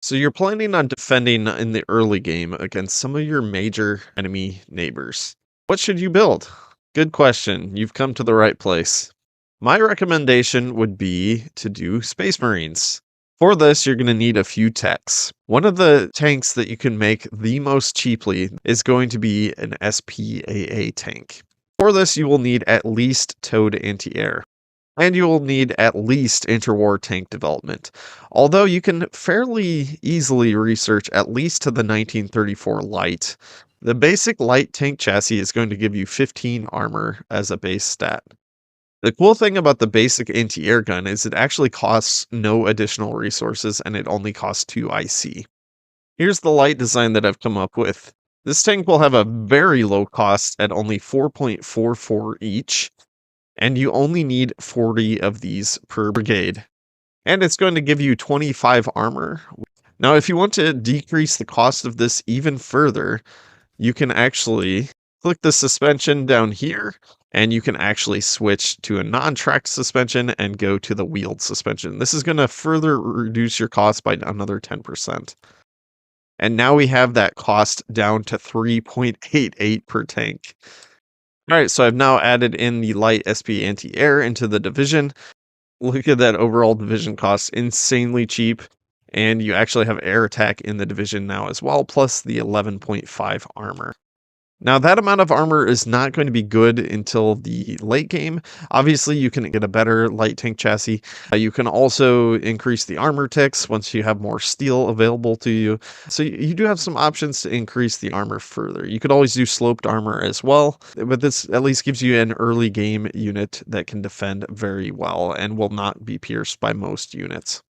So you're planning on defending in the early game against some of your major enemy neighbors. What should you build? Good question. You've come to the right place. My recommendation would be to do Space Marines. For this, you're going to need a few techs. One of the tanks that you can make the most cheaply is going to be an SPAA tank. For this, you will need at least towed anti-air. And you will need at least interwar tank development. Although you can fairly easily research at least to the 1934 light. The basic light tank chassis is going to give you 15 armor as a base stat. The cool thing about the basic anti-air gun is it actually costs no additional resources and it only costs 2 IC. Here's the light design that I've come up with. This tank will have a very low cost at only 4.44 each, and you only need 40 of these per brigade. And it's going to give you 25 armor. Now, if you want to decrease the cost of this even further, you can actually click the suspension down here, and you can actually switch to a non-tracked suspension and go to the wheeled suspension. This is going to further reduce your cost by another 10%. And now we have that cost down to 3.88 per tank. All right, so I've now added in the light SP anti-air into the division. Look at that overall division cost, insanely cheap. And you actually have air attack in the division now as well, plus the 11.5 armor. Now, that amount of armor is not going to be good until the late game. Obviously, you can get a better light tank chassis. You can also increase the armor ticks once you have more steel available to you. So you do have some options to increase the armor further. You could always do sloped armor as well, but this at least gives you an early game unit that can defend very well and will not be pierced by most units.